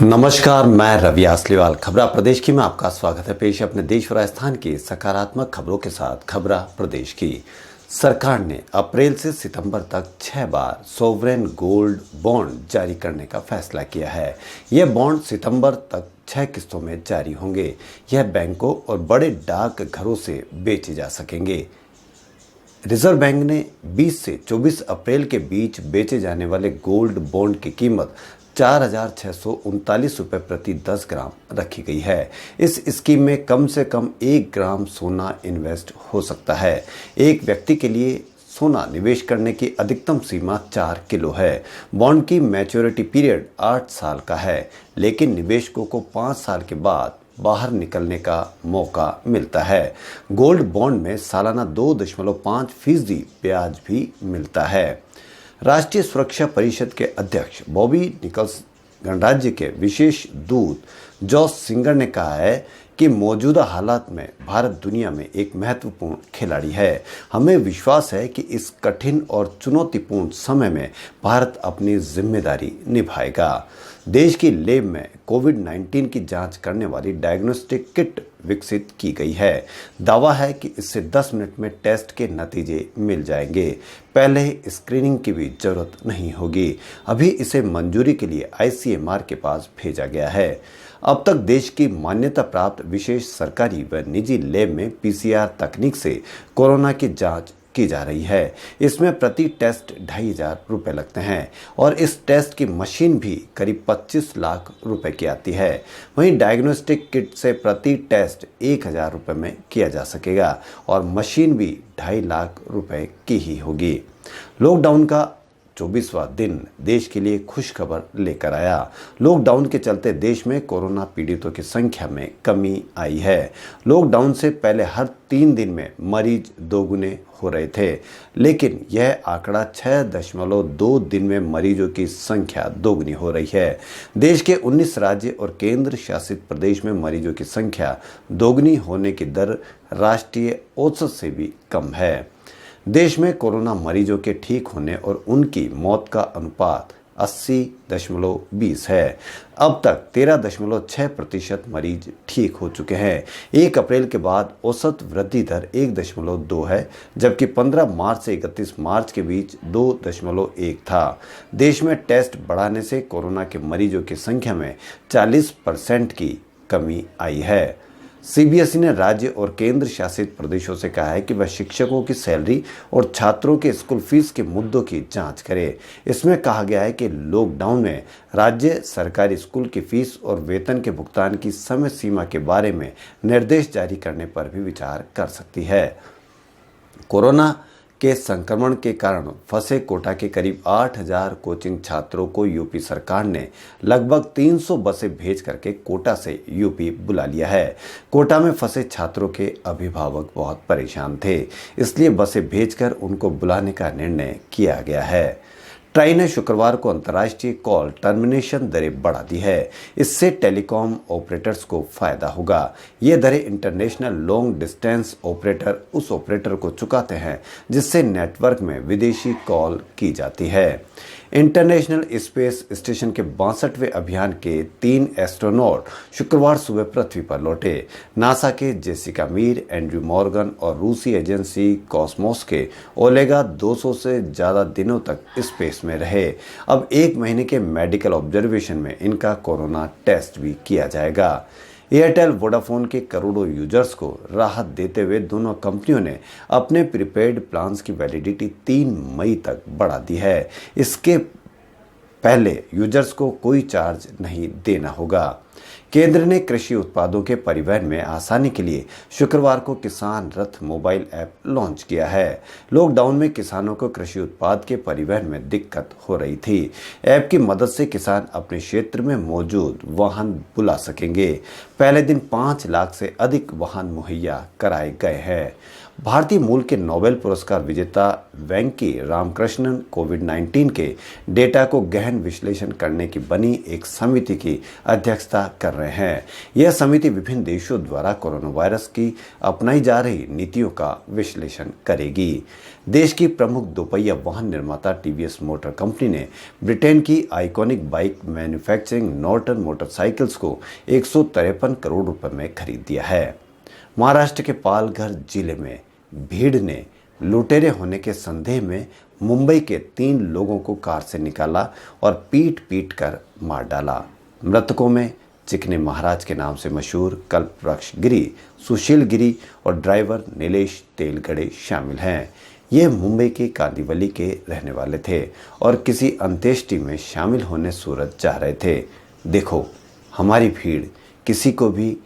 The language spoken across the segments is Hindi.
नमस्कार, मैं रवि आसलीवाल। खबरा प्रदेश की में आपका स्वागत है। पेश है अपने देश और राजस्थान की सकारात्मक खबरों के साथ। खबरा प्रदेश की सरकार ने अप्रैल से सितंबर तक 6 बार सोवरेन गोल्ड बॉन्ड जारी करने का फैसला किया है। यह बॉन्ड सितंबर तक 6 किस्तों में जारी होंगे। यह बैंकों और बड़े डाक घरों से बेचे जा सकेंगे। रिजर्व बैंक ने 20 से 24 अप्रैल के बीच बेचे जाने वाले गोल्ड बॉन्ड की कीमत 4,639 रुपये प्रति 10 ग्राम रखी गई है। इस स्कीम में कम से कम 1 ग्राम सोना इन्वेस्ट हो सकता है। एक व्यक्ति के लिए सोना निवेश करने की अधिकतम सीमा 4 किलो है। बॉन्ड की मैच्योरिटी पीरियड 8 साल का है, लेकिन निवेशकों को 5 साल के बाद बाहर निकलने का मौका मिलता है। गोल्ड बॉन्ड में सालाना 2.5% ब्याज भी मिलता है। राष्ट्रीय सुरक्षा परिषद के अध्यक्ष बॉबी निकल्स गणराज्य के विशेष दूत जॉस सिंगर ने कहा है कि मौजूदा हालात में भारत दुनिया में एक महत्वपूर्ण खिलाड़ी है। हमें विश्वास है कि इस कठिन और चुनौतीपूर्ण समय में भारत अपनी जिम्मेदारी निभाएगा। देश की लैब में कोविड-19 की जांच करने वाली डायग्नोस्टिक किट विकसित की गई है। दावा है कि इससे 10 मिनट में टेस्ट के नतीजे मिल जाएंगे। पहले स्क्रीनिंग की भी जरूरत नहीं होगी। अभी इसे मंजूरी के लिए ICMR के पास भेजा गया है। अब तक देश की मान्यता प्राप्त विशेष सरकारी व निजी लैब में PCR तकनीक से कोरोना की जांच की जा रही है। इसमें प्रति टेस्ट 2,500 रुपये लगते हैं और इस टेस्ट की मशीन भी करीब 25 लाख रुपए की आती है। वहीं डायग्नोस्टिक किट से प्रति टेस्ट 1,000 रुपये में किया जा सकेगा और मशीन भी 2.5 लाख रुपए की ही होगी। लॉकडाउन का 24वां दिन देश के लिए खुशखबर लेकर आया। लॉकडाउन के चलते देश में कोरोना पीड़ितों की संख्या में कमी आई है। लॉकडाउन से पहले हर 3 दिन में मरीज दोगुने हो रहे थे, लेकिन यह आंकड़ा 6.2 दिन में मरीजों की संख्या दोगुनी हो रही है। देश के 19 राज्य और केंद्र शासित प्रदेश में मरीजों की संख्या दोगुनी होने की दर राष्ट्रीय औसत से भी कम है। देश में कोरोना मरीजों के ठीक होने और उनकी मौत का अनुपात 80.20 है। अब तक 13.6% मरीज ठीक हो चुके हैं। 1 अप्रैल के बाद औसत वृद्धि दर 1.2 है, जबकि 15 मार्च से 31 मार्च के बीच 2.1 था। देश में टेस्ट बढ़ाने से कोरोना के मरीजों की संख्या में 40% की कमी आई है। CBSE ने राज्य और केंद्र शासित प्रदेशों से कहा है कि वह शिक्षकों की सैलरी और छात्रों के स्कूल फीस के मुद्दों की जांच करे। इसमें कहा गया है कि लॉकडाउन में राज्य सरकारी स्कूल की फीस और वेतन के भुगतान की समय सीमा के बारे में निर्देश जारी करने पर भी विचार कर सकती है। कोरोना के संक्रमण के कारण फंसे कोटा के करीब 8,000 कोचिंग छात्रों को यूपी सरकार ने लगभग 300 बसें भेज करके कोटा से यूपी बुला लिया है। कोटा में फंसे छात्रों के अभिभावक बहुत परेशान थे, इसलिए बसें भेजकर उनको बुलाने का निर्णय किया गया है। ट्राई ने शुक्रवार को अंतर्राष्ट्रीय कॉल टर्मिनेशन दरें बढ़ा दी है। इससे टेलीकॉम ऑपरेटर्स को फायदा होगा। ये दरें इंटरनेशनल लॉन्ग डिस्टेंस ऑपरेटर उस ऑपरेटर को चुकाते हैं जिससे नेटवर्क में विदेशी कॉल की जाती है। इंटरनेशनल स्पेस स्टेशन के 62वें अभियान के 3 एस्ट्रोनॉट शुक्रवार सुबह पृथ्वी पर लौटे। नासा के जेसिका मीर, एंड्रयू मॉर्गन और रूसी एजेंसी कॉस्मोस के ओलेगा 200 से ज़्यादा दिनों तक स्पेस में रहे। अब 1 महीने के मेडिकल ऑब्जर्वेशन में इनका कोरोना टेस्ट भी किया जाएगा। एयरटेल वोडाफोन के करोड़ों यूजर्स को राहत देते हुए दोनों कंपनियों ने अपने प्रीपेड प्लान्स की वैलिडिटी 3 मई तक बढ़ा दी है। इसके पहले यूजर्स को कोई चार्ज नहीं देना होगा। केंद्र ने कृषि उत्पादों के परिवहन में आसानी के लिए शुक्रवार को किसान रथ मोबाइल ऐप लॉन्च किया है। लॉकडाउन में किसानों को कृषि उत्पाद के परिवहन में दिक्कत हो रही थी। ऐप की मदद से किसान अपने क्षेत्र में मौजूद वाहन बुला सकेंगे। पहले दिन 5 लाख से अधिक वाहन मुहैया कराए गए हैं। भारतीय मूल के नोबेल पुरस्कार विजेता वेंकी रामकृष्णन कोविड-19 के डेटा को गहन विश्लेषण करने की बनी एक समिति की अध्यक्षता कर रहे हैं। यह समिति विभिन्न देशों द्वारा कोरोना वायरस की अपनाई जा रही नीतियों का विश्लेषण करेगी। देश की प्रमुख दोपहिया वाहन निर्माता टीवीएस मोटर कंपनी ने ब्रिटेन की iconic bike manufacturing Norton motorcycles को 153 करोड़ रुपए में खरीद दिया है। महाराष्ट्र के पालघर जिले में भीड़ ने लुटेरे होने के संदेह में मुंबई के 3 लोगों को कार से निकाला और पीट पीट कर मार डाला। मृतकों में चिकने महाराज के नाम से मशहूर कल्पवृक्ष गिरी, सुशील गिरी और ड्राइवर नीलेश तेलगड़े शामिल हैं। ये मुंबई के कांदिवली के रहने वाले थे और किसी अंत्येष्टि में शामिल होने सूरत जा रहे थे। देखो, हमारी भीड़ किसी को भी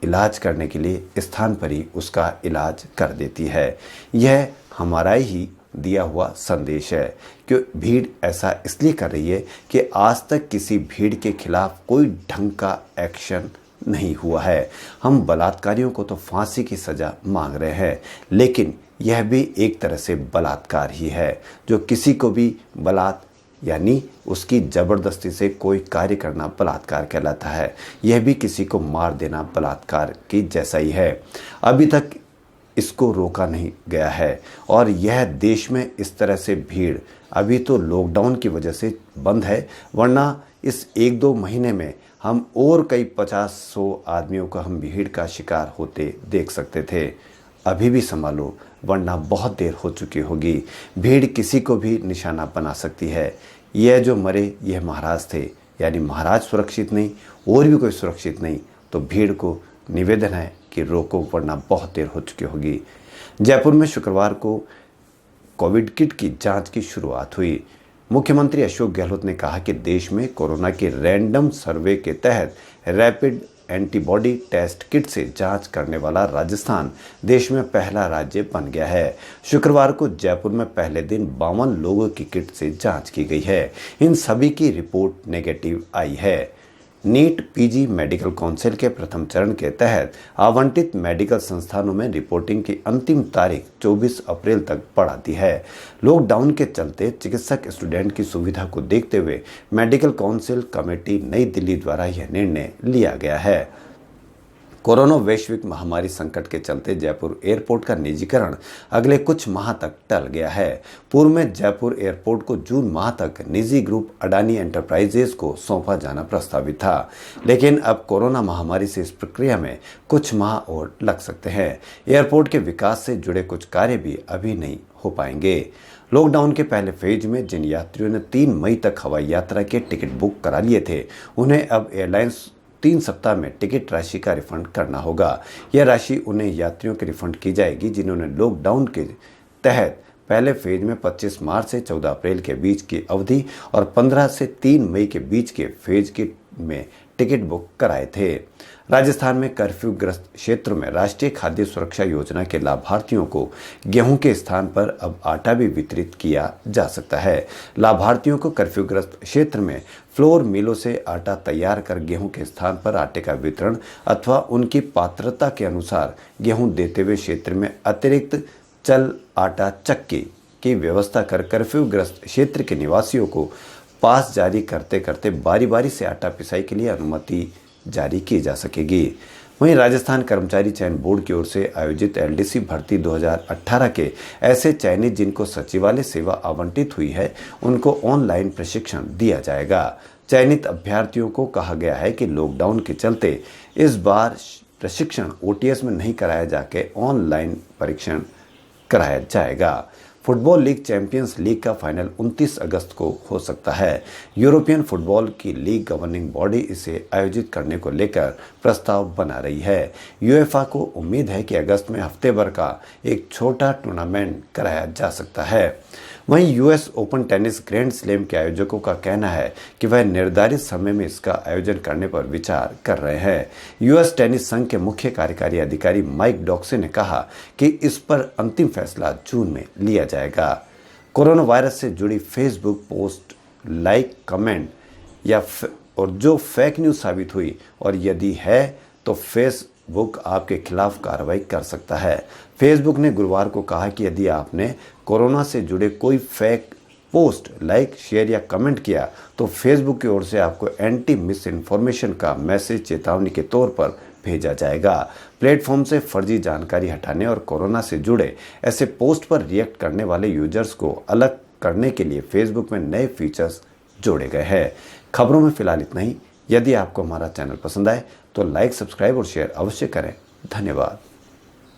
इलाज करने के लिए स्थान पर ही उसका इलाज कर देती है। यह हमारा ही दिया हुआ संदेश है कि भीड़ ऐसा इसलिए कर रही है कि आज तक किसी भीड़ के खिलाफ कोई ढंग का एक्शन नहीं हुआ है। हम बलात्कारियों को तो फांसी की सजा मांग रहे हैं, लेकिन यह भी एक तरह से बलात्कार ही है। जो किसी को भी यानी उसकी जबरदस्ती से कोई कार्य करना बलात्कार कहलाता है। यह भी किसी को मार देना बलात्कार की जैसा ही है। अभी तक इसको रोका नहीं गया है और यह देश में इस तरह से भीड़ अभी तो लॉकडाउन की वजह से बंद है, वरना इस 1-2 महीने में हम और कई 50-100 आदमियों को हम भीड़ का शिकार होते देख सकते थे। अभी भी संभालो, वरना बहुत देर हो चुकी होगी। भीड़ किसी को भी निशाना बना सकती है। यह जो मरे यह महाराज थे, यानी महाराज सुरक्षित नहीं, और भी कोई सुरक्षित नहीं। तो भीड़ को निवेदन है कि रोको, वरना बहुत देर हो चुकी होगी। जयपुर में शुक्रवार को कोविड किट की जांच की शुरुआत हुई। मुख्यमंत्री अशोक गहलोत ने कहा कि देश में कोरोना के रैंडम सर्वे के तहत रैपिड एंटीबॉडी टेस्ट किट से जांच करने वाला राजस्थान देश में पहला राज्य बन गया है। शुक्रवार को जयपुर में पहले दिन 52 लोगों की किट से जांच की गई है। इन सभी की रिपोर्ट नेगेटिव आई है। नीट पीजी मेडिकल काउंसिल के प्रथम चरण के तहत आवंटित मेडिकल संस्थानों में रिपोर्टिंग की अंतिम तारीख 24 अप्रैल तक बढ़ा दी है। लॉकडाउन के चलते चिकित्सक स्टूडेंट की सुविधा को देखते हुए मेडिकल काउंसिल कमेटी नई दिल्ली द्वारा यह निर्णय लिया गया है। कोरोना वैश्विक महामारी संकट के चलते जयपुर एयरपोर्ट का निजीकरण अगले कुछ माह तक टल गया है। पूर्व में जयपुर एयरपोर्ट को जून माह तक निजी ग्रुप अडानी एंटरप्राइजेज को सौंपा जाना प्रस्तावित था, लेकिन अब कोरोना महामारी से इस प्रक्रिया में कुछ माह और लग सकते हैं। एयरपोर्ट के विकास से जुड़े कुछ कार्य भी अभी नहीं हो पाएंगे। लॉकडाउन के पहले फेज में जिन यात्रियों ने 3 मई तक हवाई यात्रा के टिकट बुक करा लिए थे, उन्हें अब एयरलाइंस 3 सप्ताह में टिकट राशि का रिफंड करना होगा। यह राशि उन्हें यात्रियों के रिफंड की जाएगी जिन्होंने लॉकडाउन के तहत पहले फेज में 25 मार्च से 14 अप्रैल के बीच की अवधि और 15 से 3 मई के बीच के फेज में टिकट बुक कराए थे। राजस्थान में कर्फ्यूग्रस्त क्षेत्रों में राष्ट्रीय खाद्य सुरक्षा योजना के लाभार्थियों को गेहूं के स्थान पर अब आटा भी वितरित किया जा सकता है। लाभार्थियों को कर्फ्यूग्रस्त क्षेत्र में फ्लोर मिलों से आटा तैयार कर गेहूं के स्थान पर आटे का वितरण अथवा उनकी पात्रता के अनुसार गेहूं देते हुए क्षेत्र में अतिरिक्त चल आटा चक्की की व्यवस्था कर कर्फ्यूग्रस्त क्षेत्र के निवासियों को पास जारी करते करते बारी बारी से आटा पिसाई के लिए अनुमति जारी की जा सकेगी। वहीं राजस्थान कर्मचारी चयन बोर्ड की ओर से आयोजित एलडीसी भर्ती 2018 के ऐसे चयनित जिनको सचिवालय सेवा आवंटित हुई है, उनको ऑनलाइन प्रशिक्षण दिया जाएगा। चयनित अभ्यर्थियों को कहा गया है कि लॉकडाउन के चलते इस बार प्रशिक्षण ओटीएस में नहीं कराया जाके ऑनलाइन परीक्षण कराया जाएगा। फुटबॉल लीग चैंपियंस लीग का फाइनल 29 अगस्त को हो सकता है। यूरोपियन फुटबॉल की लीग गवर्निंग बॉडी इसे आयोजित करने को लेकर प्रस्ताव बना रही है। यूएफए को उम्मीद है कि अगस्त में हफ्ते भर का एक छोटा टूर्नामेंट कराया जा सकता है। वहीं US open tennis grand slam के आयोजकों का कहना है कि वह निर्धारित समय में इसका आयोजन करने पर विचार कर रहे हैं। यूएस टेनिस संघ के मुख्य कार्यकारी अधिकारी माइक डॉक्से ने कहा कि इस पर अंतिम फैसला जून में लिया जाएगा। कोरोना वायरस से जुड़ी फेसबुक पोस्ट लाइक, कमेंट और जो फेक न्यूज़ साबित हुई और यदि है तो फेसबुक आपके खिलाफ कार्रवाई कर सकता है। फेसबुक ने गुरुवार को कहा कि यदि आपने कोरोना से जुड़े कोई फेक पोस्ट लाइक, शेयर या कमेंट किया तो फेसबुक की ओर से आपको एंटी मिस इन्फॉर्मेशन का मैसेज चेतावनी के तौर पर भेजा जाएगा। प्लेटफॉर्म से फर्जी जानकारी हटाने और कोरोना से जुड़े ऐसे पोस्ट पर रिएक्ट करने वाले यूजर्स को अलग करने के लिए फेसबुक में नए फीचर्स जोड़े गए हैं। खबरों में फिलहाल इतना ही। यदि आपको हमारा चैनल पसंद आए तो लाइक, सब्सक्राइब और शेयर अवश्य करें। धन्यवाद।